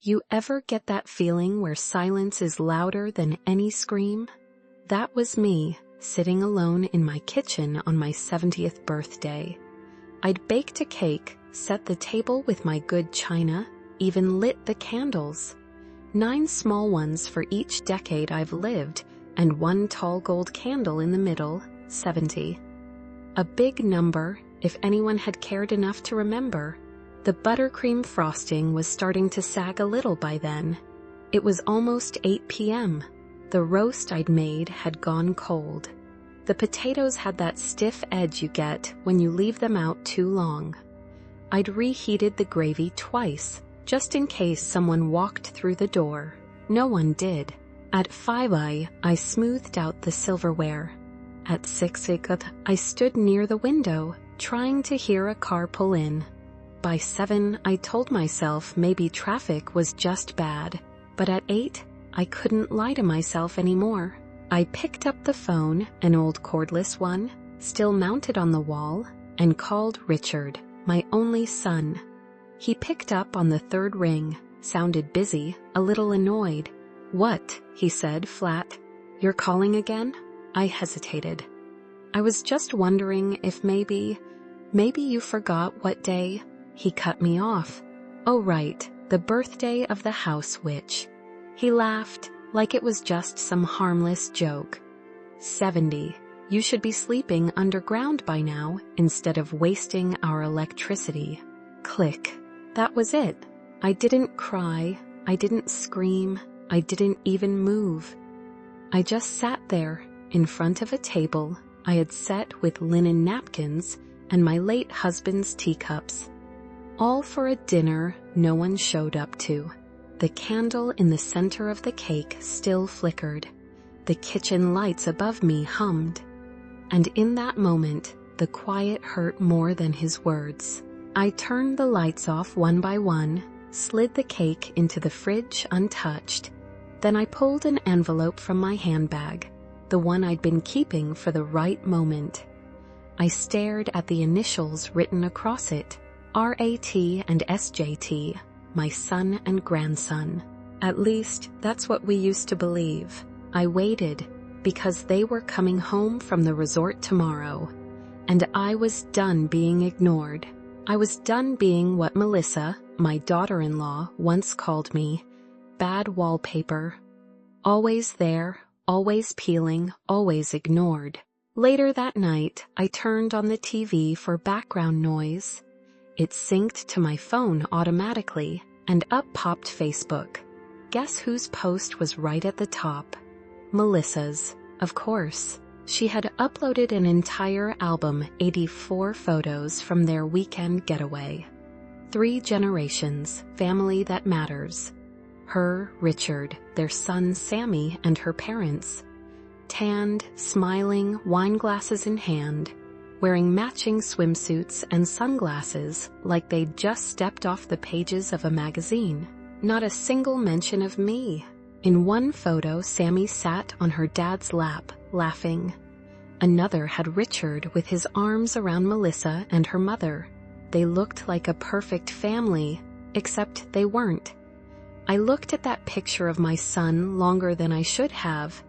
You ever get that feeling where silence is louder than any scream? That was me, sitting alone in my kitchen on my 70th birthday. I'd baked a cake, set the table with my good china, even lit the candles. 9 small ones for each decade I've lived, and 1 tall gold candle in the middle, 70. A big number, if anyone had cared enough to remember. The buttercream frosting was starting to sag a little by then. It was almost 8 p.m. The roast I'd made had gone cold. The potatoes had that stiff edge you get when you leave them out too long. I'd reheated the gravy twice, just in case someone walked through the door. No one did. At 5 I smoothed out the silverware. At 6 I stood near the window, trying to hear a car pull in. By 7 I told myself maybe traffic was just bad, but at 8 I couldn't lie to myself anymore. I picked up the phone, an old cordless one, still mounted on the wall, and called Richard, my only son. He picked up on the 3rd ring, sounded busy, a little annoyed. "What?" he said flat. "You're calling again?" I hesitated. "I was just wondering if maybe you forgot what day." He cut me off. "Oh right, the birthday of the house witch." He laughed, like it was just some harmless joke. 70. You should be sleeping underground by now, instead of wasting our electricity. Click. That was it. I didn't cry, I didn't scream, I didn't even move. I just sat there, in front of a table I had set with linen napkins and my late husband's teacups. All for a dinner no one showed up to. The candle in the center of the cake still flickered. The kitchen lights above me hummed. And in that moment, the quiet hurt more than his words. I turned the lights off one by one, slid the cake into the fridge untouched. Then I pulled an envelope from my handbag, the one I'd been keeping for the right moment. I stared at the initials written across it. R.A.T. and S.J.T., my son and grandson. At least, that's what we used to believe. I waited, because they were coming home from the resort tomorrow. And I was done being ignored. I was done being what Melissa, my daughter-in-law, once called me, bad wallpaper. Always there, always peeling, always ignored. Later that night, I turned on the TV for background noise. It synced to my phone automatically, and up popped Facebook. Guess whose post was right at the top? Melissa's, of course. She had uploaded an entire album, 84 photos from their weekend getaway. 3 generations, family that matters. Her, Richard, their son Sammy, and her parents. Tanned, smiling, wine glasses in hand, wearing matching swimsuits and sunglasses like they'd just stepped off the pages of a magazine. Not a single mention of me. In one photo, Sammy sat on her dad's lap, laughing. Another had Richard with his arms around Melissa and her mother. They looked like a perfect family, except they weren't. I looked at that picture of my son longer than I should have.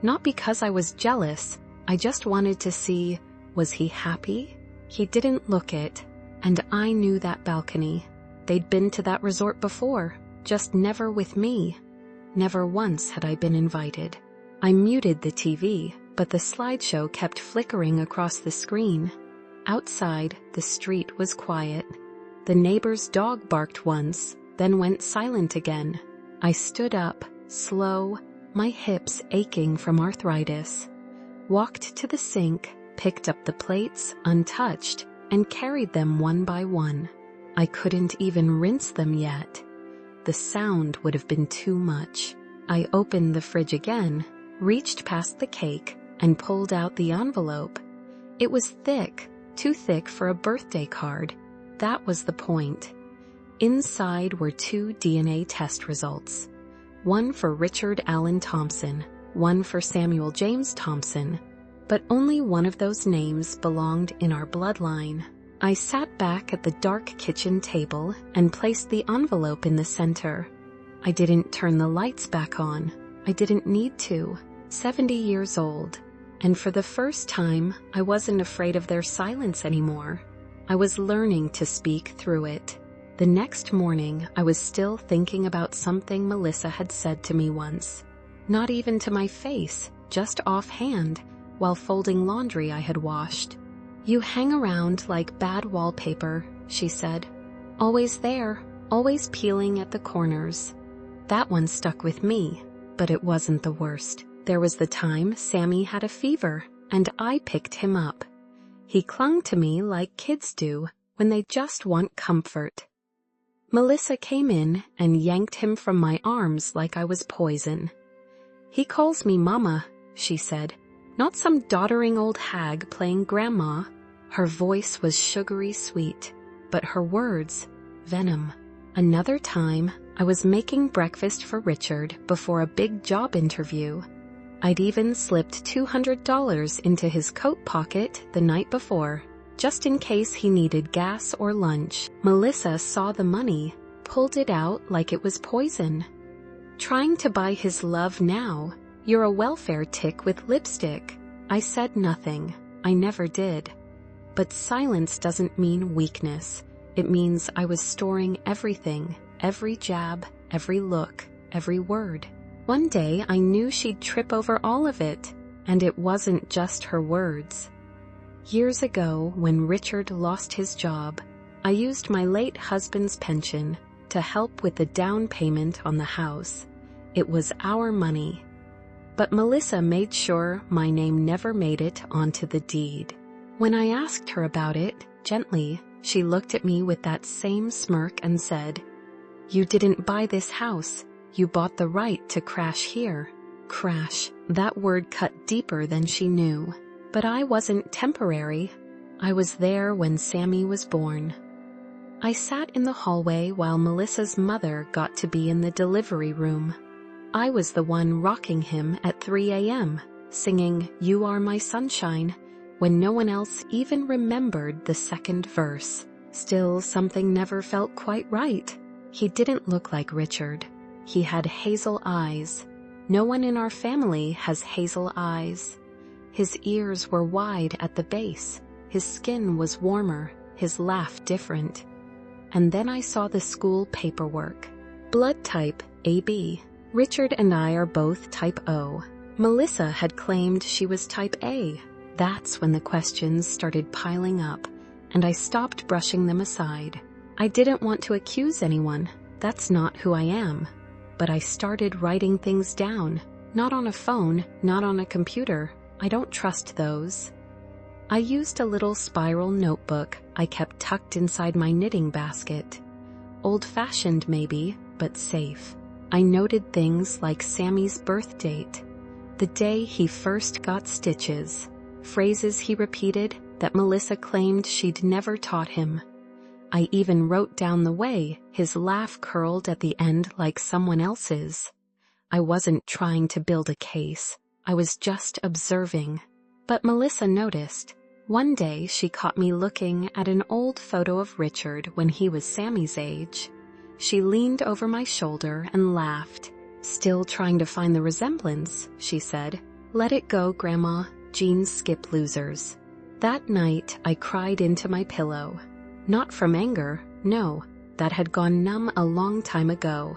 Not because I was jealous, I just wanted to see, was he happy? He didn't look it, and I knew that balcony. They'd been to that resort before, just never with me. Never once had I been invited. I muted the TV, but the slideshow kept flickering across the screen. Outside, the street was quiet. The neighbor's dog barked once, then went silent again. I stood up, slow, my hips aching from arthritis, walked to the sink, picked up the plates untouched, and carried them one by one. I couldn't even rinse them yet. The sound would have been too much. I opened the fridge again, reached past the cake, and pulled out the envelope. It was thick, too thick for a birthday card. That was the point. Inside were 2 DNA test results. One for Richard Allen Thompson, one for Samuel James Thompson, but only one of those names belonged in our bloodline. I sat back at the dark kitchen table and placed the envelope in the center. I didn't turn the lights back on. I didn't need to. 70 years old. And for the first time, I wasn't afraid of their silence anymore. I was learning to speak through it. The next morning, I was still thinking about something Melissa had said to me once. Not even to my face, just offhand, while folding laundry I had washed. "You hang around like bad wallpaper," she said. "Always there, always peeling at the corners." That one stuck with me, but it wasn't the worst. There was the time Sammy had a fever, and I picked him up. He clung to me like kids do when they just want comfort. Melissa came in and yanked him from my arms like I was poison. "He calls me Mama," she said, "not some doddering old hag playing grandma." Her voice was sugary sweet, but her words, venom. Another time, I was making breakfast for Richard before a big job interview. I'd even slipped $200 into his coat pocket the night before, just in case he needed gas or lunch. Melissa saw the money, pulled it out like it was poison. "Trying to buy his love now? You're a welfare tick with lipstick." I said nothing. I never did. But silence doesn't mean weakness. It means I was storing everything, every jab, every look, every word. One day I knew she'd trip over all of it, and it wasn't just her words. Years ago, when Richard lost his job, I used my late husband's pension to help with the down payment on the house. It was our money. But Melissa made sure my name never made it onto the deed. When I asked her about it, gently, she looked at me with that same smirk and said, "You didn't buy this house. You bought the right to crash here." Crash. That word cut deeper than she knew. But I wasn't temporary. I was there when Sammy was born. I sat in the hallway while Melissa's mother got to be in the delivery room. I was the one rocking him at 3 a.m., singing "You Are My Sunshine," when no one else even remembered the second verse. Still, something never felt quite right. He didn't look like Richard. He had hazel eyes. No one in our family has hazel eyes. His ears were wide at the base. His skin was warmer, his laugh different. And then I saw the school paperwork. Blood type AB. Richard and I are both type O. Melissa had claimed she was type A. That's when the questions started piling up, and I stopped brushing them aside. I didn't want to accuse anyone. That's not who I am. But I started writing things down. Not on a phone, not on a computer. I don't trust those. I used a little spiral notebook I kept tucked inside my knitting basket. Old-fashioned maybe, but safe. I noted things like Sammy's birth date, the day he first got stitches, phrases he repeated that Melissa claimed she'd never taught him. I even wrote down the way his laugh curled at the end like someone else's. I wasn't trying to build a case. I was just observing. But Melissa noticed. One day she caught me looking at an old photo of Richard when he was Sammy's age. She leaned over my shoulder and laughed. "Still trying to find the resemblance," she said. "Let it go, Grandma. Genes skip losers." That night I cried into my pillow. Not from anger, no, that had gone numb a long time ago.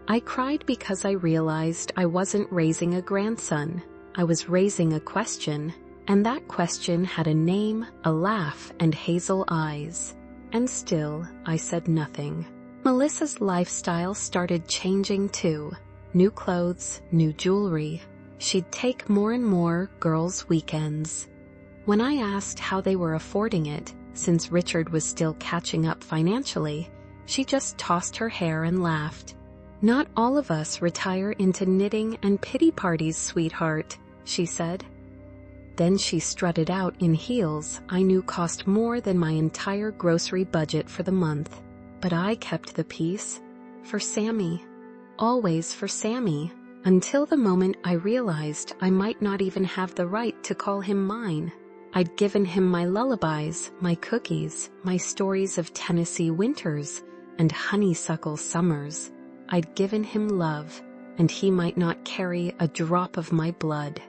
I cried because I realized I wasn't raising a grandson. I was raising a question, and that question had a name, a laugh, and hazel eyes. And still, I said nothing. Melissa's lifestyle started changing too. New clothes, new jewelry. She'd take more and more girls' weekends. When I asked how they were affording it, since Richard was still catching up financially, she just tossed her hair and laughed. "Not all of us retire into knitting and pity parties, sweetheart," she said. Then she strutted out in heels I knew cost more than my entire grocery budget for the month. But I kept the peace. For Sammy. Always for Sammy. Until the moment I realized I might not even have the right to call him mine. I'd given him my lullabies, my cookies, my stories of Tennessee winters and honeysuckle summers. I'd given him love, and he might not carry a drop of my blood.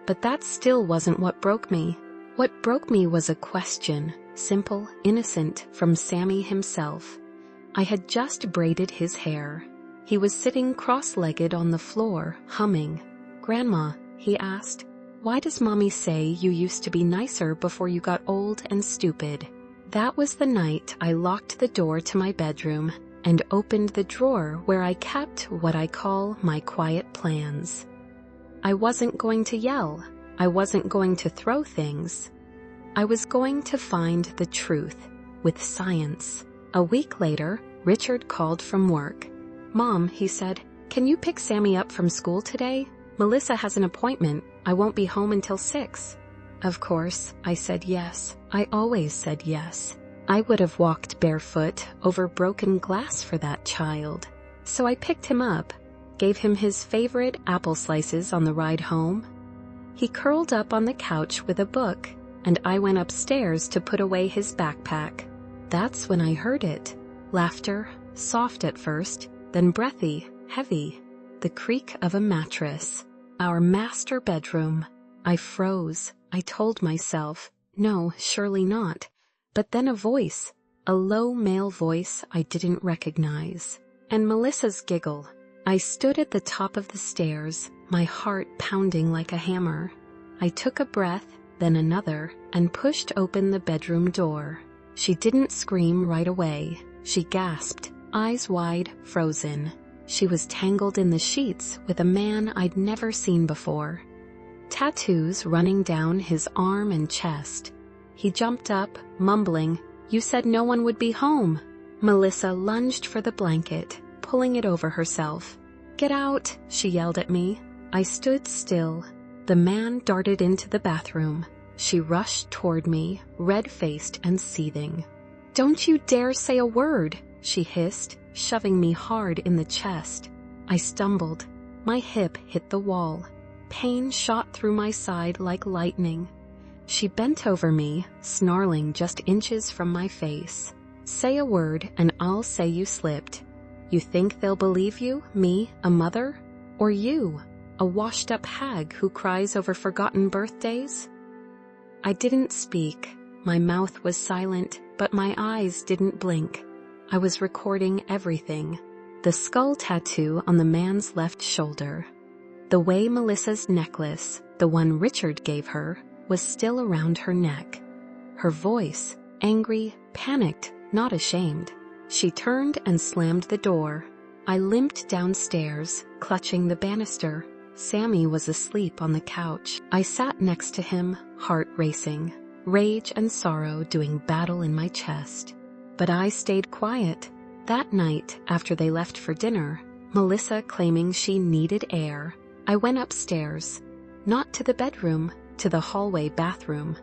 But that still wasn't what broke me. What broke me was a question, simple, innocent, from Sammy himself. I had just braided his hair. He was sitting cross-legged on the floor, humming. "Grandma," he asked, "why does Mommy say you used to be nicer before you got old and stupid?" That was the night I locked the door to my bedroom and opened the drawer where I kept what I call my quiet plans. I wasn't going to yell. I wasn't going to throw things. I was going to find the truth, with science. A week later, Richard called from work. "Mom," he said, "can you pick Sammy up from school today? Melissa has an appointment. I won't be home until 6. Of course, I said yes. I always said yes. I would have walked barefoot over broken glass for that child. So I picked him up, gave him his favorite apple slices on the ride home. He curled up on the couch with a book, and I went upstairs to put away his backpack. That's when I heard it. Laughter, soft at first, then breathy, heavy. The creak of a mattress. Our master bedroom. I froze. I told myself, no, surely not. But then a voice, a low male voice I didn't recognize. And Melissa's giggle. I stood at the top of the stairs, my heart pounding like a hammer. I took a breath, then another, and pushed open the bedroom door. She didn't scream right away. She gasped, eyes wide, frozen. She was tangled in the sheets with a man I'd never seen before. Tattoos running down his arm and chest. He jumped up, mumbling, "You said no one would be home." Melissa lunged for the blanket, pulling it over herself. "Get out," she yelled at me. I stood still. The man darted into the bathroom. She rushed toward me, red-faced and seething. "Don't you dare say a word," she hissed, shoving me hard in the chest. I stumbled. My hip hit the wall. Pain shot through my side like lightning. She bent over me, snarling just inches from my face. "Say a word and I'll say you slipped. You think they'll believe you, me, a mother? Or you, a washed-up hag who cries over forgotten birthdays?" I didn't speak. My mouth was silent, but my eyes didn't blink. I was recording everything. The skull tattoo on the man's left shoulder. The way Melissa's necklace, the one Richard gave her, was still around her neck. Her voice, angry, panicked, not ashamed. She turned and slammed the door. I limped downstairs, clutching the banister. Sammy was asleep on the couch. I sat next to him, heart racing, rage and sorrow doing battle in my chest. But I stayed quiet. That night, after they left for dinner, Melissa claiming she needed air, I went upstairs, not to the bedroom, to the hallway bathroom.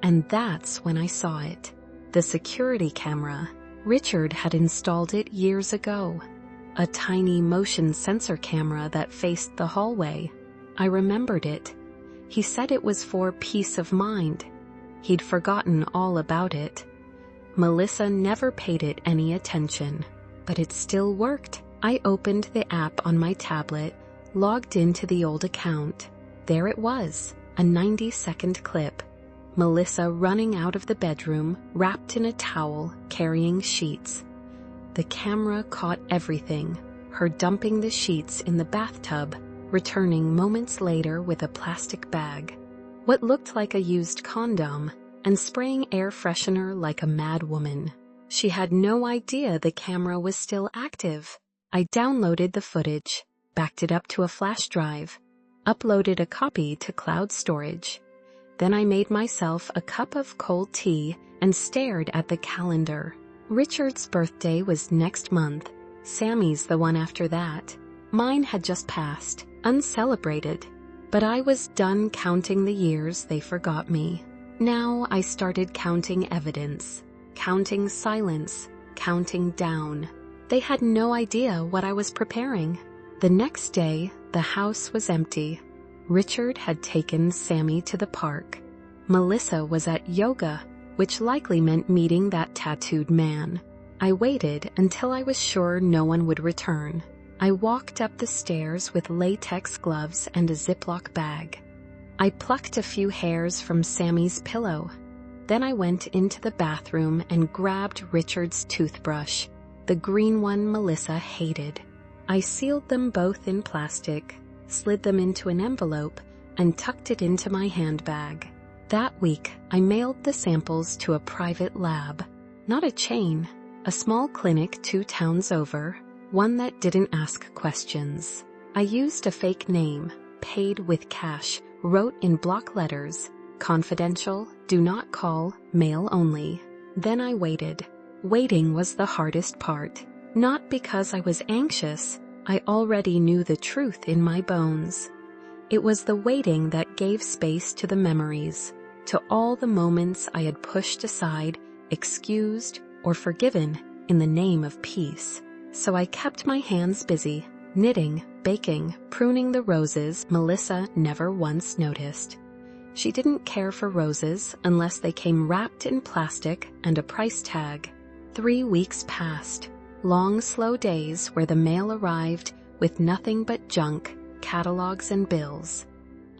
And that's when I saw it. The security camera. Richard had installed it years ago. A tiny motion sensor camera that faced the hallway. I remembered it. He said it was for peace of mind. He'd forgotten all about it. Melissa never paid it any attention, but it still worked. I opened the app on my tablet, logged into the old account. There it was, a 90-second clip. Melissa running out of the bedroom, wrapped in a towel, carrying sheets. The camera caught everything, her dumping the sheets in the bathtub, returning moments later with a plastic bag, what looked like a used condom, and spraying air freshener like a mad woman. She had no idea the camera was still active. I downloaded the footage, backed it up to a flash drive, uploaded a copy to cloud storage. Then I made myself a cup of cold tea and stared at the calendar. Richard's birthday was next month. Sammy's the one after that. Mine had just passed, uncelebrated. But I was done counting the years they forgot me. Now I started counting evidence, counting silence, counting down. They had no idea what I was preparing. The next day, the house was empty. Richard had taken Sammy to the park. Melissa was at yoga, which likely meant meeting that tattooed man. I waited until I was sure no one would return. I walked up the stairs with latex gloves and a Ziploc bag. I plucked a few hairs from Sammy's pillow. Then I went into the bathroom and grabbed Richard's toothbrush, the green one Melissa hated. I sealed them both in plastic, slid them into an envelope, and tucked it into my handbag. That week, I mailed the samples to a private lab. Not a chain, a small clinic 2 towns over, one that didn't ask questions. I used a fake name, paid with cash, wrote in block letters, "Confidential, do not call, mail only." Then I waited. Waiting was the hardest part. Not because I was anxious, I already knew the truth in my bones. It was the waiting that gave space to the memories, to all the moments I had pushed aside, excused, or forgiven in the name of peace. So I kept my hands busy, knitting, baking, pruning the roses Melissa never once noticed. She didn't care for roses unless they came wrapped in plastic and a price tag. 3 weeks passed, long, slow days where the mail arrived with nothing but junk, catalogs and bills.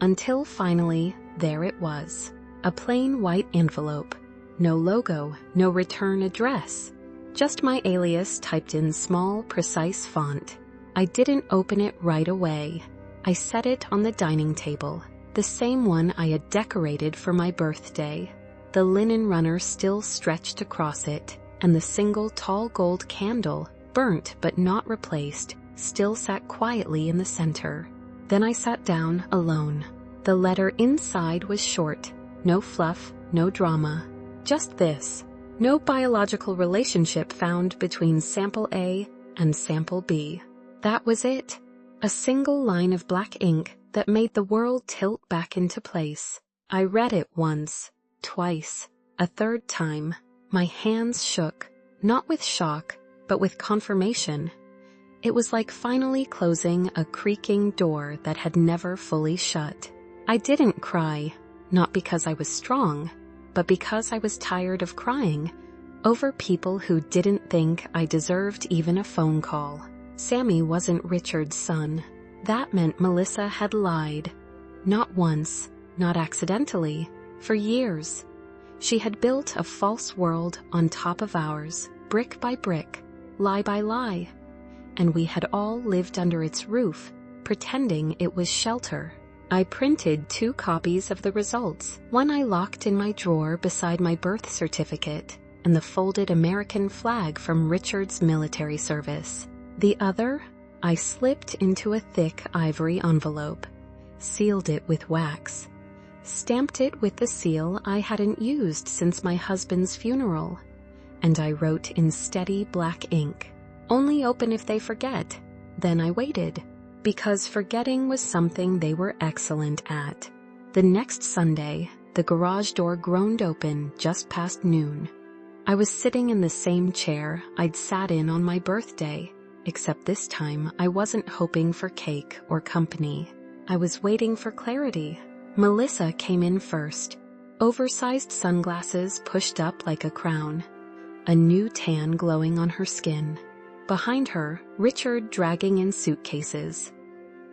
Until finally, there it was. A plain white envelope. No logo, no return address. Just my alias typed in small, precise font. I didn't open it right away. I set it on the dining table, the same one I had decorated for my birthday. The linen runner still stretched across it, and the single tall gold candle, burnt but not replaced, still sat quietly in the center. Then I sat down alone. The letter inside was short. No fluff, no drama. Just this. No biological relationship found between sample A and sample B. That was it. A single line of black ink that made the world tilt back into place. I read it once, twice, a third time. My hands shook, not with shock, but with confirmation. It was like finally closing a creaking door that had never fully shut. I didn't cry, not because I was strong, but because I was tired of crying over people who didn't think I deserved even a phone call. Sammy wasn't Richard's son. That meant Melissa had lied. Not once, not accidentally, for years. She had built a false world on top of ours, brick by brick, lie by lie. And we had all lived under its roof, pretending it was shelter. I printed 2 copies of the results. One I locked in my drawer beside my birth certificate and the folded American flag from Richard's military service. The other, I slipped into a thick ivory envelope, sealed it with wax, stamped it with the seal I hadn't used since my husband's funeral, and I wrote in steady black ink, "Only open if they forget." Then I waited, because forgetting was something they were excellent at. The next Sunday, the garage door groaned open just past noon. I was sitting in the same chair I'd sat in on my birthday, except this time I wasn't hoping for cake or company. I was waiting for clarity. Melissa came in first, oversized sunglasses pushed up like a crown, a new tan glowing on her skin. Behind her, Richard dragging in suitcases.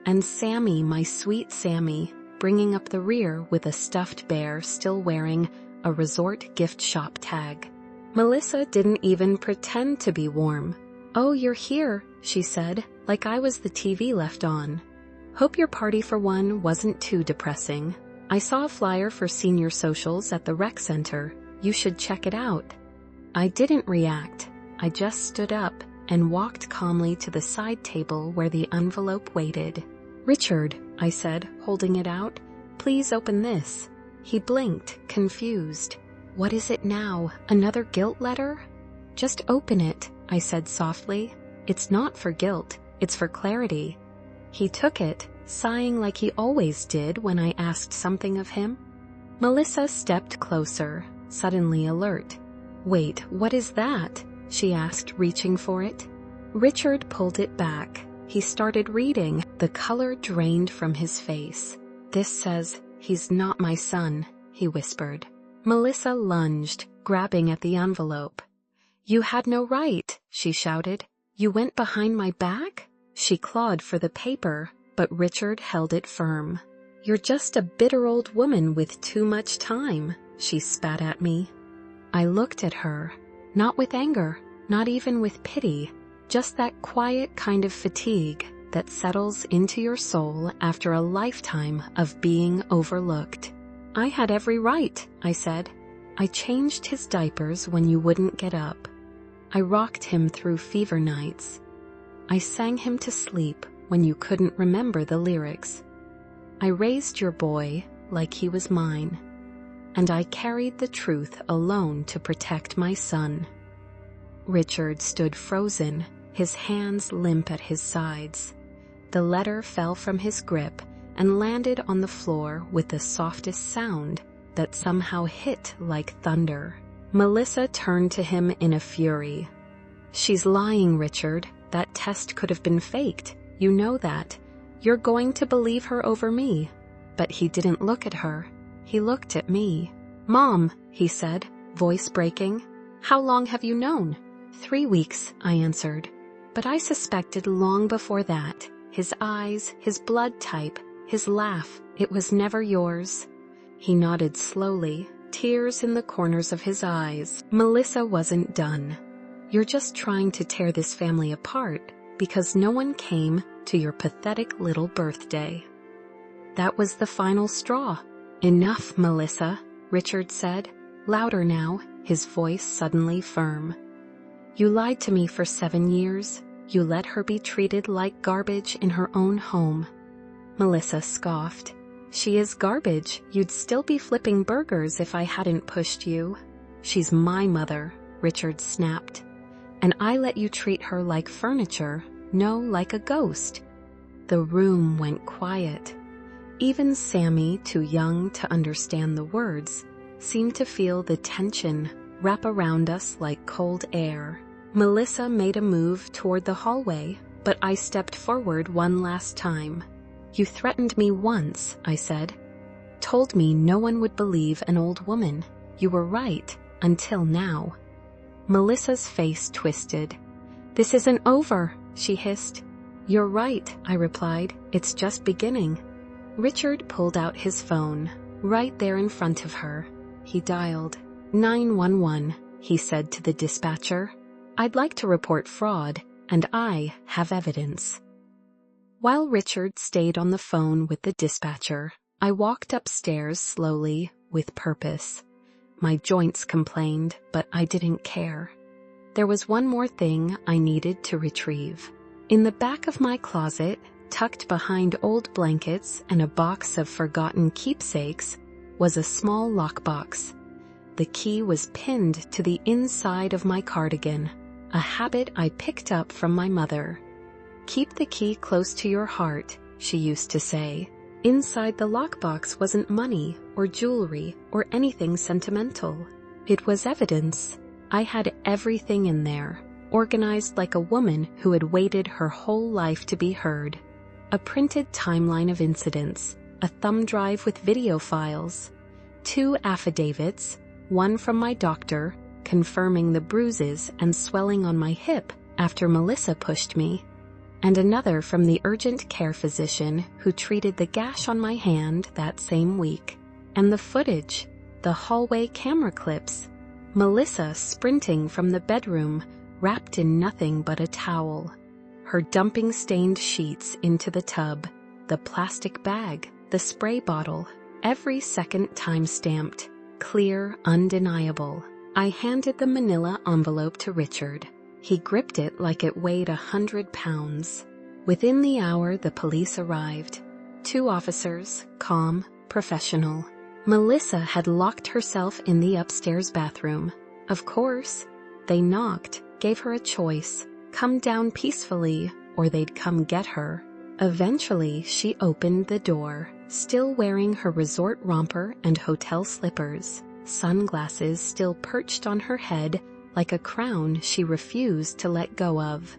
And Sammy, my sweet Sammy, bringing up the rear with a stuffed bear still wearing a resort gift shop tag. Melissa didn't even pretend to be warm. "Oh, you're here," she said, like I was the TV left on. "Hope your party for one wasn't too depressing. I saw a flyer for senior socials at the rec center. You should check it out." I didn't react. I just stood up and walked calmly to the side table where the envelope waited. "Richard," I said, holding it out, "please open this." He blinked, confused. "What is it now? Another guilt letter?" "Just open it," I said softly. "It's not for guilt, it's for clarity." He took it, sighing like he always did when I asked something of him. Melissa stepped closer, suddenly alert. "Wait, what is that?" she asked, reaching for it. Richard pulled it back. He started reading. The color drained from his face. "This says, he's not my son," he whispered. Melissa lunged, grabbing at the envelope. "You had no right," she shouted. "You went behind my back?" She clawed for the paper, but Richard held it firm. "You're just a bitter old woman with too much time," she spat at me. I looked at her, not with anger, not even with pity, just that quiet kind of fatigue that settles into your soul after a lifetime of being overlooked. "I had every right," I said. "I changed his diapers when you wouldn't get up. I rocked him through fever nights. I sang him to sleep when you couldn't remember the lyrics. I raised your boy like he was mine, and I carried the truth alone to protect my son." Richard stood frozen, his hands limp at his sides. The letter fell from his grip and landed on the floor with the softest sound that somehow hit like thunder. Melissa turned to him in a fury. "She's lying, Richard. That test could have been faked. You know that. You're going to believe her over me." But he didn't look at her. He looked at me. "Mom," he said, voice breaking, "how long have you known?" 3 weeks, I answered. But I suspected long before that. His eyes, his blood type, his laugh, it was never yours. He nodded slowly, tears in the corners of his eyes. "Melissa wasn't done. You're just trying to tear this family apart because no one came to your pathetic little birthday." That was the final straw. "Enough, Melissa," Richard said, louder now, his voice suddenly firm. "You lied to me for 7 years. You let her be treated like garbage in her own home." Melissa scoffed. "She is garbage. You'd still be flipping burgers if I hadn't pushed you." "She's my mother," Richard snapped. "And I let you treat her like furniture, no, like a ghost." The room went quiet. Even Sammy, too young to understand the words, seemed to feel the tension wrap around us like cold air. Melissa made a move toward the hallway, but I stepped forward one last time. "You threatened me once," I said. "Told me no one would believe an old woman. You were right, until now." Melissa's face twisted. "This isn't over," she hissed. "You're right," I replied. "It's just beginning." Richard pulled out his phone, right there in front of her. He dialed. 911, he said to the dispatcher. "I'd like to report fraud, and I have evidence." While Richard stayed on the phone with the dispatcher, I walked upstairs slowly, with purpose. My joints complained, but I didn't care. There was one more thing I needed to retrieve. In the back of my closet, tucked behind old blankets and a box of forgotten keepsakes, was a small lockbox. The key was pinned to the inside of my cardigan, a habit I picked up from my mother. "Keep the key close to your heart," she used to say. Inside the lockbox wasn't money or jewelry or anything sentimental. It was evidence. I had everything in there, organized like a woman who had waited her whole life to be heard. A printed timeline of incidents, a thumb drive with video files, 2 affidavits, one from my doctor, confirming the bruises and swelling on my hip after Melissa pushed me, and another from the urgent care physician who treated the gash on my hand that same week. And the footage, the hallway camera clips, Melissa sprinting from the bedroom, wrapped in nothing but a towel. Her dumping stained sheets into the tub, the plastic bag, the spray bottle, every second time-stamped, clear, undeniable. I handed the manila envelope to Richard. He gripped it like it weighed 100 pounds. Within the hour, the police arrived. 2 officers, calm, professional. Melissa had locked herself in the upstairs bathroom. Of course. They knocked, gave her a choice. Come down peacefully, or they'd come get her. Eventually, she opened the door, still wearing her resort romper and hotel slippers, sunglasses still perched on her head like a crown she refused to let go of.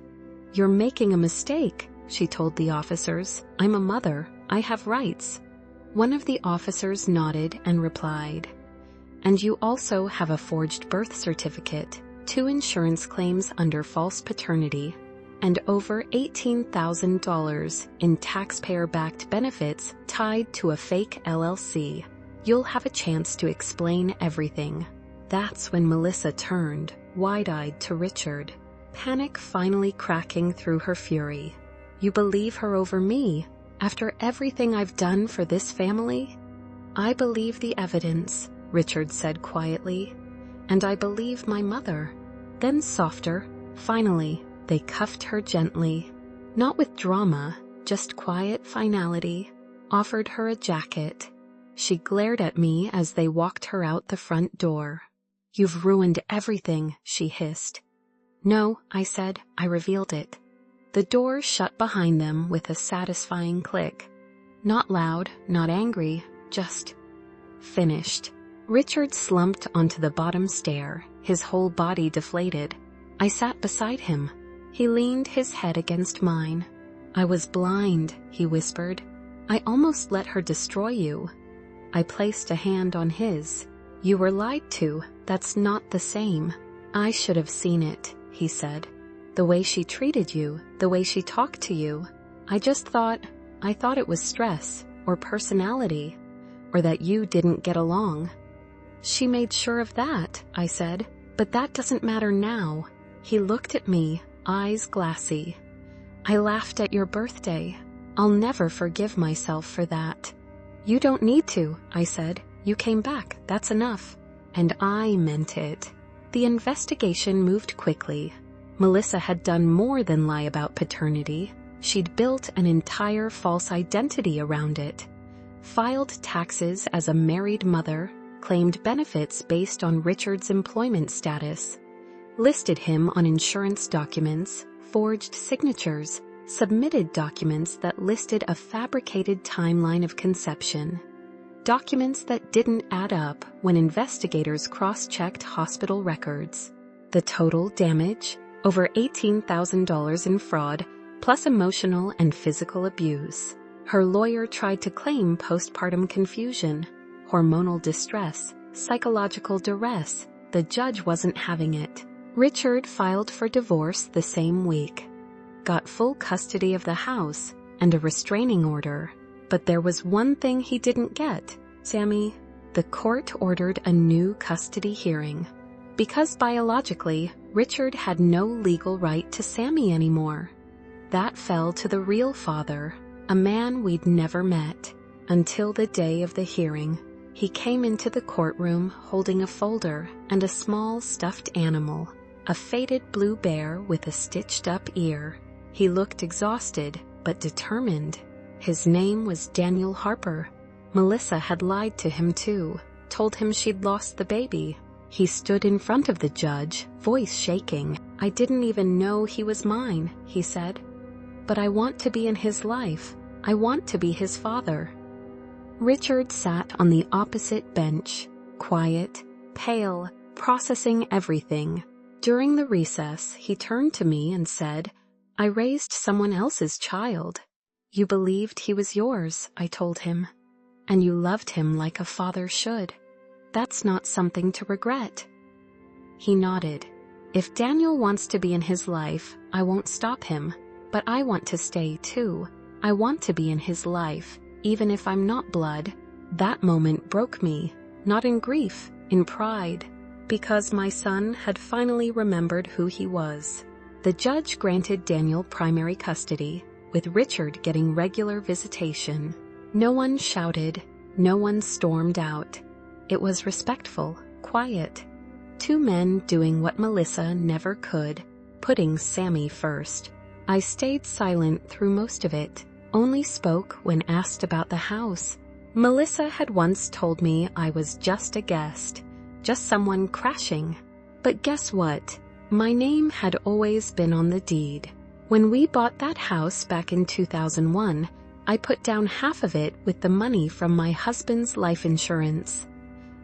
"You're making a mistake," she told the officers. "I'm a mother. I have rights." One of the officers nodded and replied, "And you also have a forged birth certificate, 2 insurance claims under false paternity." and over $18,000 in taxpayer-backed benefits tied to a fake LLC. You'll have a chance to explain everything. That's when Melissa turned, wide-eyed, to Richard, panic finally cracking through her fury. You believe her over me, after everything I've done for this family? I believe the evidence, Richard said quietly, and I believe my mother. Then softer, finally, they cuffed her gently, not with drama, just quiet finality, offered her a jacket. She glared at me as they walked her out the front door. You've ruined everything, she hissed. No, I said, I revealed it. The door shut behind them with a satisfying click. Not loud, not angry, just finished. Richard slumped onto the bottom stair, his whole body deflated. I sat beside him. He leaned his head against mine. I was blind, he whispered. I almost let her destroy you. I placed a hand on his. You were lied to. That's not the same. I should have seen it, he said. The way she treated you, the way she talked to you. I thought it was stress, or personality, or that you didn't get along. She made sure of that, I said, but that doesn't matter now. He looked at me, eyes glassy. I laughed at your birthday. I'll never forgive myself for that. You don't need to, I said. You came back, that's enough. And I meant it. The investigation moved quickly. Melissa had done more than lie about paternity. She'd built an entire false identity around it. Filed taxes as a married mother, claimed benefits based on Richard's employment status, listed him on insurance documents, forged signatures, submitted documents that listed a fabricated timeline of conception. Documents that didn't add up when investigators cross-checked hospital records. The total damage? Over $18,000 in fraud, plus emotional and physical abuse. Her lawyer tried to claim postpartum confusion, hormonal distress, psychological duress. The judge wasn't having it. Richard filed for divorce the same week. Got full custody of the house and a restraining order. But there was one thing he didn't get, Sammy. The court ordered a new custody hearing. Because biologically, Richard had no legal right to Sammy anymore. That fell to the real father, a man we'd never met, until the day of the hearing. He came into the courtroom holding a folder and a small stuffed animal, a faded blue bear with a stitched-up ear. He looked exhausted, but determined. His name was Daniel Harper. Melissa had lied to him too, told him she'd lost the baby. He stood in front of the judge, voice shaking. I didn't even know he was mine, he said. But I want to be in his life. I want to be his father. Richard sat on the opposite bench, quiet, pale, processing everything. During the recess, he turned to me and said, I raised someone else's child. You believed he was yours, I told him. And you loved him like a father should. That's not something to regret. He nodded. If Daniel wants to be in his life, I won't stop him. But I want to stay too. I want to be in his life, even if I'm not blood. That moment broke me, not in grief, in pride, because my son had finally remembered who he was. The judge granted Daniel primary custody, with Richard getting regular visitation. No one shouted, no one stormed out. It was respectful, quiet. Two men doing what Melissa never could, putting Sammy first. I stayed silent through most of it, only spoke when asked about the house. Melissa had once told me I was just a guest, just someone crashing. But guess what? My name had always been on the deed. When we bought that house back in 2001, I put down half of it with the money from my husband's life insurance.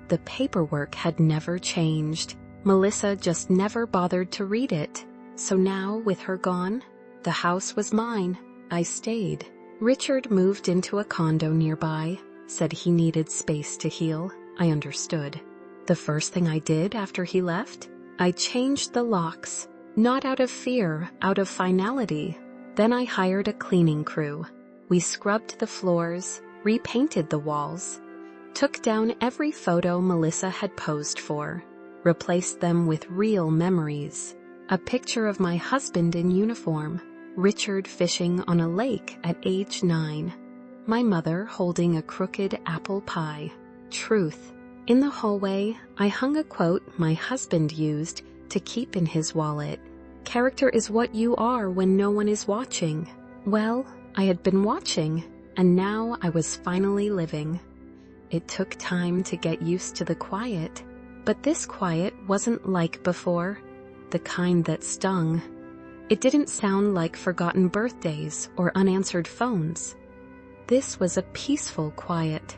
The paperwork had never changed. Melissa just never bothered to read it. So now, with her gone, the house was mine. I stayed. Richard moved into a condo nearby, said he needed space to heal. I understood. The first thing I did after he left, I changed the locks, Not out of fear, out of finality. Then I hired a cleaning crew. We scrubbed the floors, repainted the walls, took down every photo Melissa had posed for, replaced them with real memories. A picture of my husband in uniform, Richard fishing on a lake at age 9. My mother holding a crooked apple pie. Truth. In the hallway, I hung a quote my husband used to keep in his wallet. Character is what you are when no one is watching. Well, I had been watching, and now I was finally living. It took time to get used to the quiet, but this quiet wasn't like before, the kind that stung. It didn't sound like forgotten birthdays or unanswered phones. This was a peaceful quiet,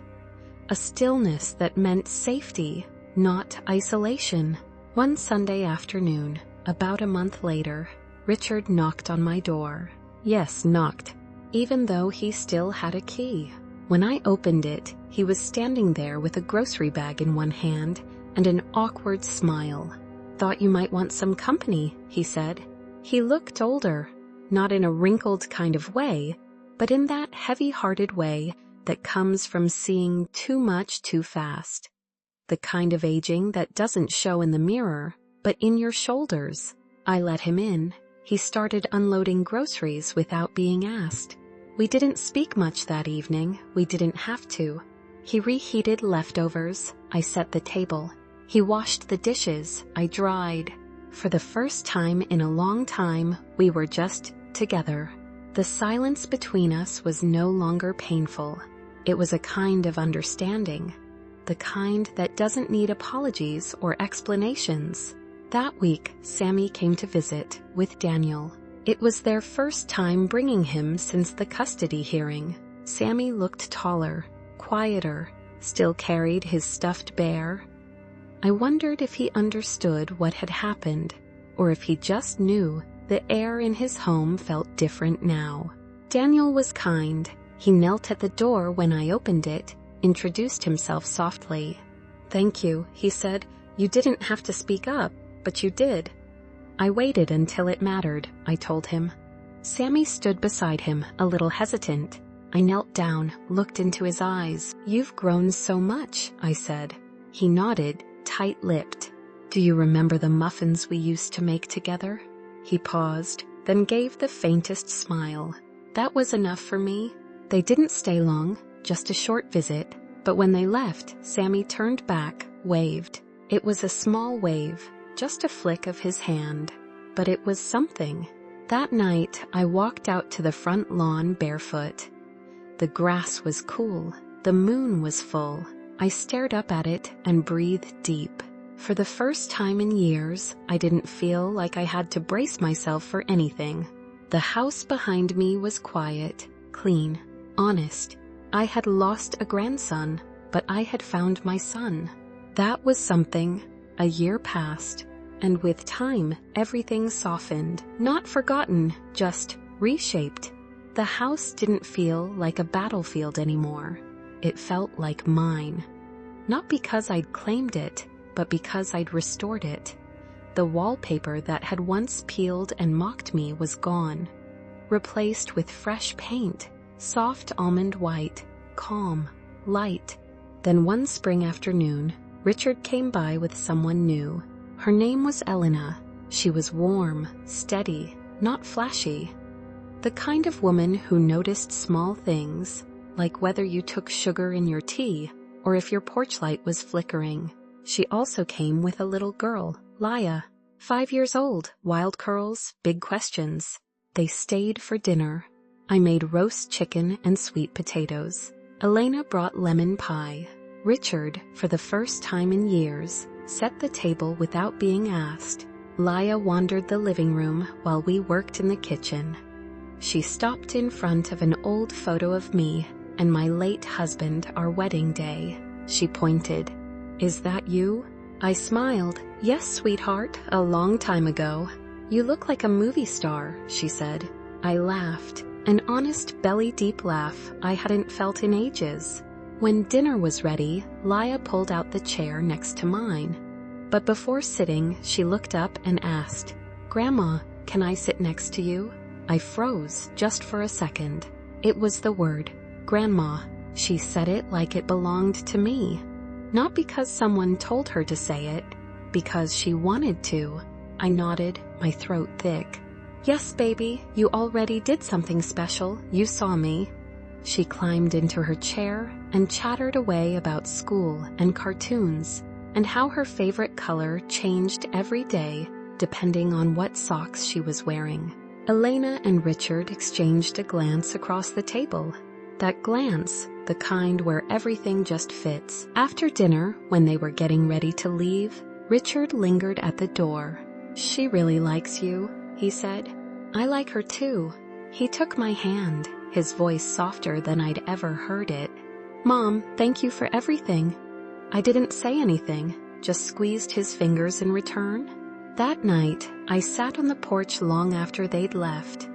a stillness that meant safety, not isolation. One Sunday afternoon, about a month later, Richard knocked on my door. Yes, knocked, even though he still had a key. When I opened it, he was standing there with a grocery bag in one hand and an awkward smile. Thought you might want some company, he said. He looked older, not in a wrinkled kind of way, but in that heavy-hearted way that comes from seeing too much too fast. The kind of aging that doesn't show in the mirror, but in your shoulders. I let him in. He started unloading groceries without being asked. We didn't speak much that evening. We didn't have to. He reheated leftovers. I set the table. He washed the dishes. I dried. For the first time in a long time, we were just together. The silence between us was no longer painful. It was a kind of understanding. The kind that doesn't need apologies or explanations. That week, Sammy came to visit with Daniel. It was their first time bringing him since the custody hearing. Sammy looked taller, quieter, still carried his stuffed bear. I wondered if he understood what had happened, or if he just knew the air in his home felt different now. Daniel was kind. He knelt at the door when I opened it, introduced himself softly. "Thank you," he said. "You didn't have to speak up, but you did." "I waited until it mattered," I told him. Sammy stood beside him, a little hesitant. I knelt down, looked into his eyes. "You've grown so much," I said. He nodded, tight-lipped. "Do you remember the muffins we used to make together?" He paused, then gave the faintest smile. That was enough for me. They didn't stay long, just a short visit, but when they left, Sammy turned back, waved. It was a small wave, just a flick of his hand, but it was something. That night, I walked out to the front lawn barefoot. The grass was cool, the moon was full. I stared up at it and breathed deep. For the first time in years, I didn't feel like I had to brace myself for anything. The house behind me was quiet, clean, honest. I had lost a grandson, but I had found my son. That was something. A year passed, and with time, everything softened. Not forgotten, just reshaped. The house didn't feel like a battlefield anymore. It felt like mine. Not because I'd claimed it, but because I'd restored it. The wallpaper that had once peeled and mocked me was gone, replaced with fresh paint, soft almond white, calm, light. Then one spring afternoon, Richard came by with someone new. Her name was Elena. She was warm, steady, not flashy. The kind of woman who noticed small things, like whether you took sugar in your tea or if your porch light was flickering. She also came with a little girl, Laya, 5 years old, wild curls, big questions. They stayed for dinner. I made roast chicken and sweet potatoes. Elena brought lemon pie. Richard, for the first time in years, set the table without being asked. Laya wandered the living room while we worked in the kitchen. She stopped in front of an old photo of me and my late husband, our wedding day. She pointed. "Is that you?" I smiled. "Yes, sweetheart, a long time ago." "You look like a movie star," she said. I laughed, an honest belly-deep laugh I hadn't felt in ages. When dinner was ready, Laya pulled out the chair next to mine. But before sitting, she looked up and asked, "Grandma, can I sit next to you?" I froze just for a second. It was the word, Grandma. She said it like it belonged to me. Not because someone told her to say it, because she wanted to. I nodded, my throat thick. "Yes, baby, you already did something special. You saw me." She climbed into her chair and chattered away about school and cartoons, and how her favorite color changed every day depending on what socks she was wearing. Elena and Richard exchanged a glance across the table. That glance, the kind where everything just fits. After dinner, when they were getting ready to leave, Richard lingered at the door. "She really likes you," he said. "I like her too." He took my hand, his voice softer than I'd ever heard it. "Mom, thank you for everything." I didn't say anything, just squeezed his fingers in return. That night, I sat on the porch long after they'd left.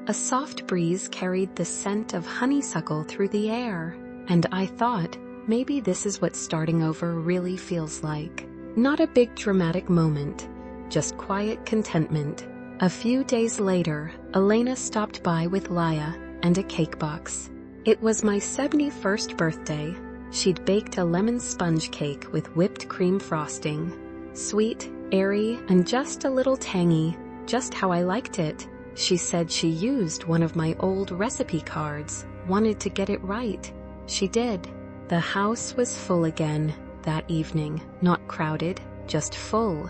A soft breeze carried the scent of honeysuckle through the air, and I thought, maybe this is what starting over really feels like. Not a big dramatic moment, just quiet contentment. A few days later, Elena stopped by with Laya and a cake box. It was my 71st birthday. She'd baked a lemon sponge cake with whipped cream frosting. Sweet, airy, and just a little tangy, just how I liked it. She said she used one of my old recipe cards, wanted to get it right. She did. The house was full again that evening, not crowded, just full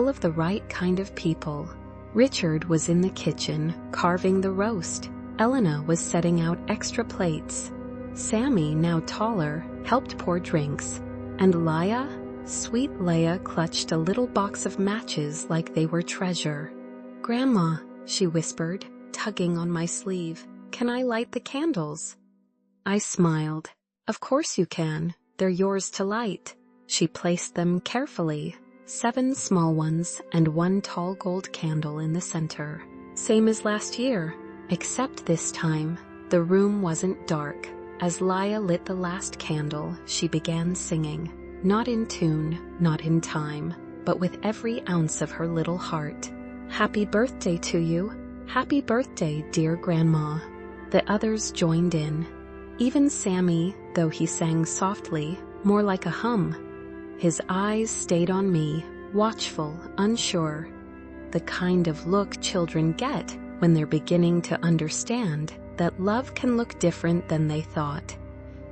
of the right kind of people. Richard was in the kitchen, carving the roast. Elena was setting out extra plates. Sammy, now taller, helped pour drinks. And Laya, sweet Leia, clutched a little box of matches like they were treasure. "Grandma," she whispered, tugging on my sleeve, "can I light the candles?" I smiled. "Of course you can. They're yours to light." She placed them carefully, 7 small ones and 1 tall gold candle in the center. Same as last year, except this time, the room wasn't dark. As Laya lit the last candle, she began singing. Not in tune, not in time, but with every ounce of her little heart. "Happy birthday to you. Happy birthday, dear Grandma." The others joined in. Even Sammy, though he sang softly, more like a hum. His eyes stayed on me, watchful, unsure. The kind of look children get when they're beginning to understand that love can look different than they thought.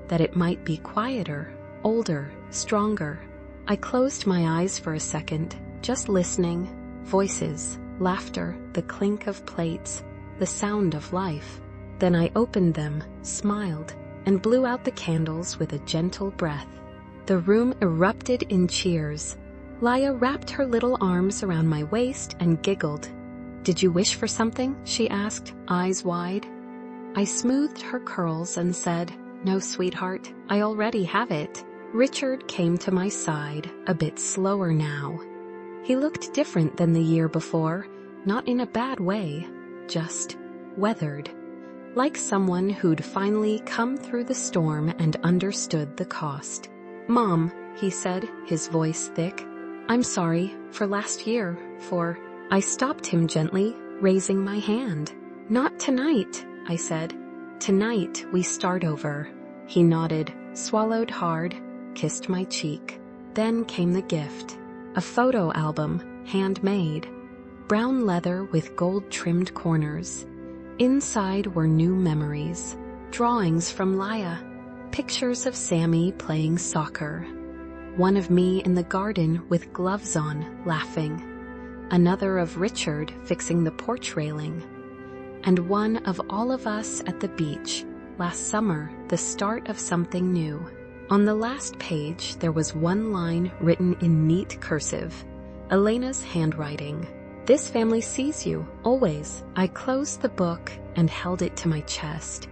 That it might be quieter, older, stronger. I closed my eyes for a second, just listening. Voices, laughter, the clink of plates, the sound of life. Then I opened them, smiled, and blew out the candles with a gentle breath. The room erupted in cheers. Laya wrapped her little arms around my waist and giggled. "Did you wish for something?" she asked, eyes wide. I smoothed her curls and said, "No, sweetheart, I already have it." Richard came to my side, a bit slower now. He looked different than the year before, not in a bad way, just weathered. Like someone who'd finally come through the storm and understood the cost. "Mom," he said, his voice thick, "I'm sorry for last year, for—" I stopped him gently, raising my hand. "Not tonight," I said. "Tonight we start over." He nodded, swallowed hard, kissed my cheek. Then came the gift. A photo album, handmade. Brown leather with gold-trimmed corners. Inside were new memories. Drawings from Laya. Pictures of Sammy playing soccer. One of me in the garden with gloves on, laughing. Another of Richard fixing the porch railing. And one of all of us at the beach, last summer, the start of something new. On the last page, there was one line written in neat cursive. Elena's handwriting. "This family sees you, always." I closed the book and held it to my chest.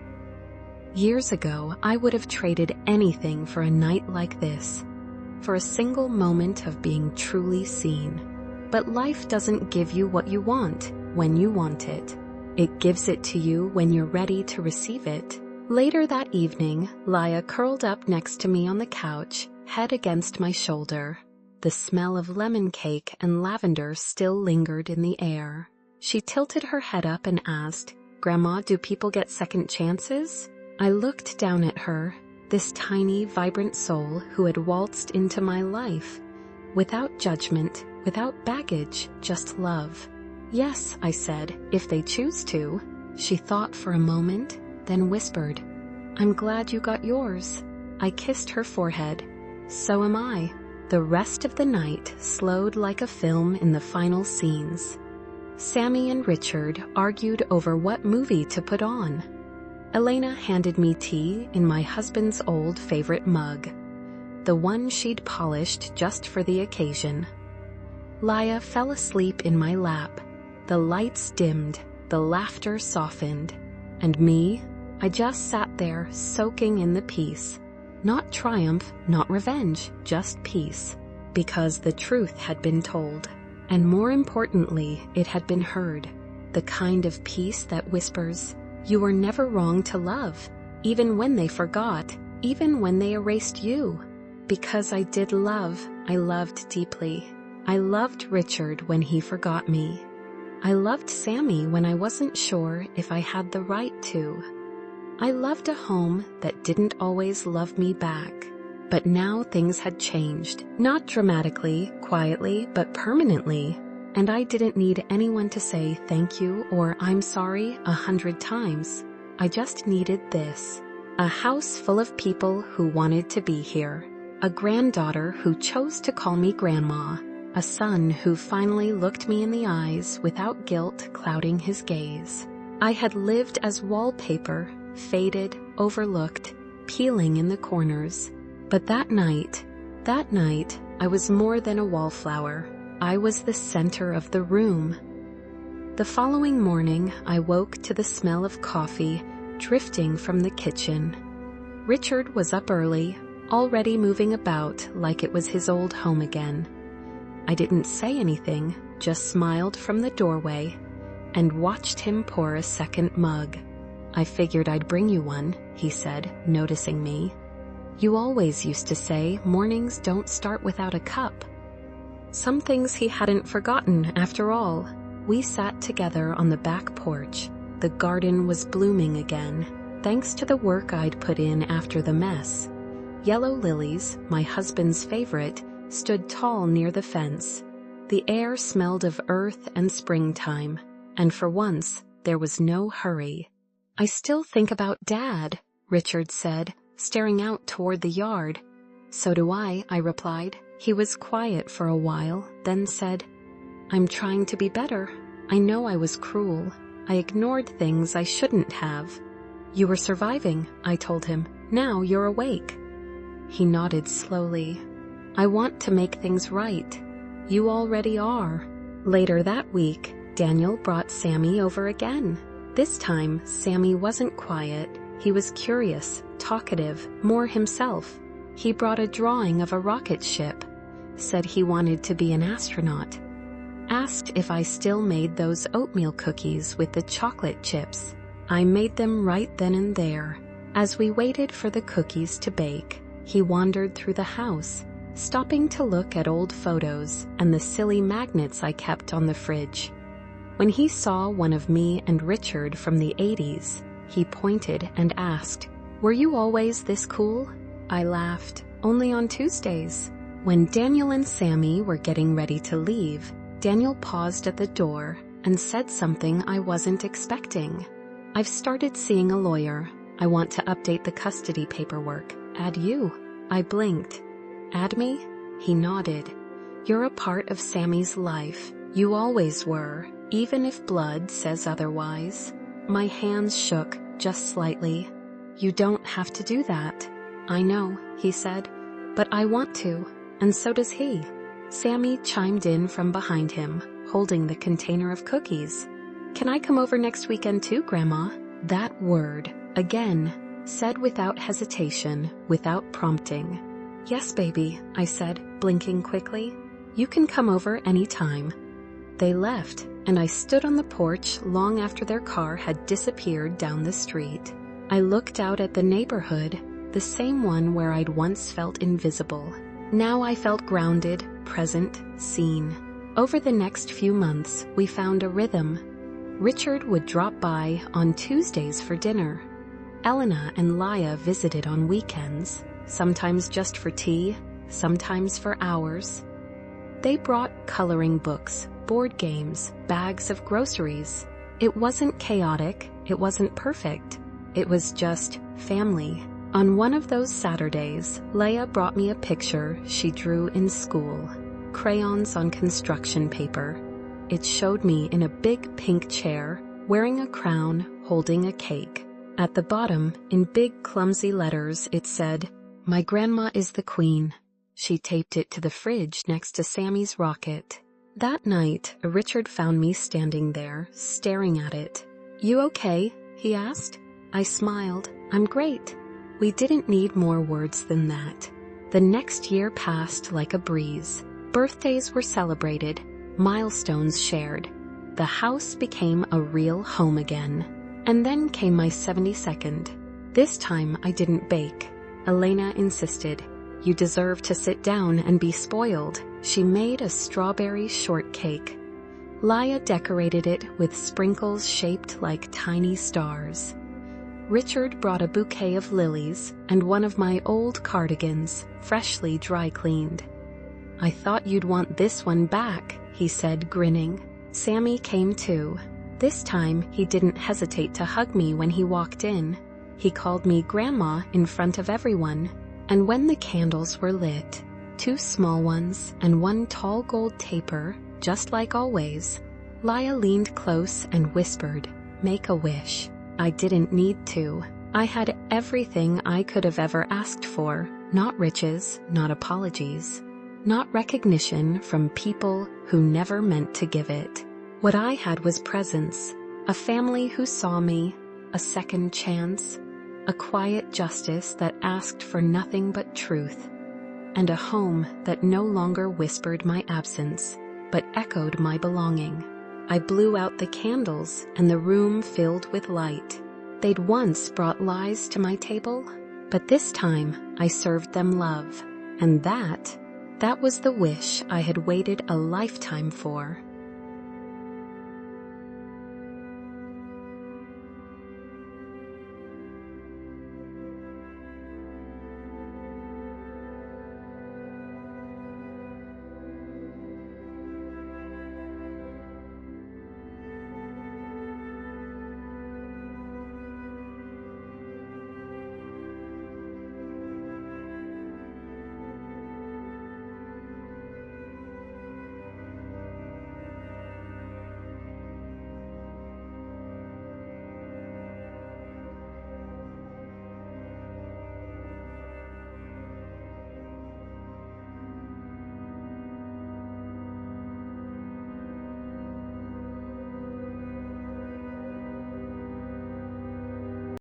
Years ago, I would have traded anything for a night like this. For a single moment of being truly seen. But life doesn't give you what you want when you want it. It gives it to you when you're ready to receive it. Later that evening, Laya curled up next to me on the couch, head against my shoulder. The smell of lemon cake and lavender still lingered in the air. She tilted her head up and asked, "Grandma, do people get second chances?" I looked down at her, this tiny, vibrant soul who had waltzed into my life. Without judgment, without baggage, just love. "Yes," I said, "if they choose to." She thought for a moment, then whispered, "I'm glad you got yours." I kissed her forehead. "So am I." The rest of the night slowed like a film in the final scenes. Sammy and Richard argued over what movie to put on. Elena handed me tea in my husband's old favorite mug, the one she'd polished just for the occasion. Laya fell asleep in my lap. The lights dimmed, the laughter softened, and me, I just sat there soaking in the peace. Not triumph, not revenge, just peace. Because the truth had been told. And more importantly, it had been heard. The kind of peace that whispers, "You were never wrong to love, even when they forgot, even when they erased you." Because I did love, I loved deeply. I loved Richard when he forgot me. I loved Sammy when I wasn't sure if I had the right to. I loved a home that didn't always love me back. But now things had changed, not dramatically, quietly, but permanently. And I didn't need anyone to say thank you or I'm sorry 100 times. I just needed this. A house full of people who wanted to be here. A granddaughter who chose to call me grandma. A son who finally looked me in the eyes without guilt clouding his gaze. I had lived as wallpaper, faded, overlooked, peeling in the corners. But that night, I was more than a wallflower. I was the center of the room. The following morning, I woke to the smell of coffee drifting from the kitchen. Richard was up early, already moving about like it was his old home again. I didn't say anything, just smiled from the doorway and watched him pour a second mug. "I figured I'd bring you one," he said, noticing me. "You always used to say mornings don't start without a cup." Some things he hadn't forgotten after all. We sat together on the back porch. The garden was blooming again, thanks to the work I'd put in after the mess. Yellow lilies, my husband's favorite, stood tall near the fence. The air smelled of earth and springtime, and for once, there was no hurry. "I still think about Dad," Richard said, staring out toward the yard. "So do I replied. He was quiet for a while, then said, "I'm trying to be better. I know I was cruel. I ignored things I shouldn't have." "You were surviving," I told him. "Now you're awake." He nodded slowly. "I want to make things right. You already are." Later that week, Daniel brought Sammy over again. This time, Sammy wasn't quiet. He was curious, talkative, more himself. He brought a drawing of a rocket ship, said he wanted to be an astronaut, asked if I still made those oatmeal cookies with the chocolate chips. I made them right then and there. As we waited for the cookies to bake, he wandered through the house, stopping to look at old photos and the silly magnets I kept on the fridge. When he saw one of me and Richard from the 80s, he pointed and asked, "Were you always this cool?" I laughed. "Only on Tuesdays." When Daniel and Sammy were getting ready to leave, Daniel paused at the door and said something I wasn't expecting. "I've started seeing a lawyer. I want to update the custody paperwork. Add you." I blinked. "Add me?" He nodded. "You're a part of Sammy's life. You always were, even if blood says otherwise." My hands shook, just slightly. "You don't have to do that." "I know," he said, "but I want to, and so does he." Sammy chimed in from behind him, holding the container of cookies. "Can I come over next weekend too, Grandma?" That word, again, said without hesitation, without prompting. "Yes, baby," I said, blinking quickly. "You can come over any time." They left, and I stood on the porch long after their car had disappeared down the street. I looked out at the neighborhood, the same one where I'd once felt invisible. Now I felt grounded, present, seen. Over the next few months, we found a rhythm. Richard would drop by on Tuesdays for dinner. Elena and Laya visited on weekends, sometimes just for tea, sometimes for hours. They brought coloring books, board games, bags of groceries. It wasn't chaotic, it wasn't perfect. It was just family. On one of those Saturdays, Leia brought me a picture she drew in school, crayons on construction paper. It showed me in a big pink chair, wearing a crown, holding a cake. At the bottom, in big clumsy letters, it said, "My grandma is the queen." She taped it to the fridge next to Sammy's rocket. That night, Richard found me standing there, staring at it. "You okay?" he asked. I smiled. "I'm great." We didn't need more words than that. The next year passed like a breeze. Birthdays were celebrated, milestones shared. The house became a real home again. And then came my 72nd. This time I didn't bake. Elena insisted. "You deserve to sit down and be spoiled." She made a strawberry shortcake. Laya decorated it with sprinkles shaped like tiny stars. Richard brought a bouquet of lilies and one of my old cardigans, freshly dry cleaned. "I thought you'd want this one back," he said, grinning. Sammy came too. This time he didn't hesitate to hug me when he walked in. He called me Grandma in front of everyone. And when the candles were lit, 2 small ones and 1 tall gold taper, just like always, Laya leaned close and whispered, "Make a wish." I didn't need to. I had everything I could have ever asked for. Not riches, not apologies, not recognition from people who never meant to give it. What I had was presence, a family who saw me, a second chance, a quiet justice that asked for nothing but truth, and a home that no longer whispered my absence, but echoed my belonging. I blew out the candles and the room filled with light. They'd once brought lies to my table, but this time I served them love, and that was the wish I had waited a lifetime for.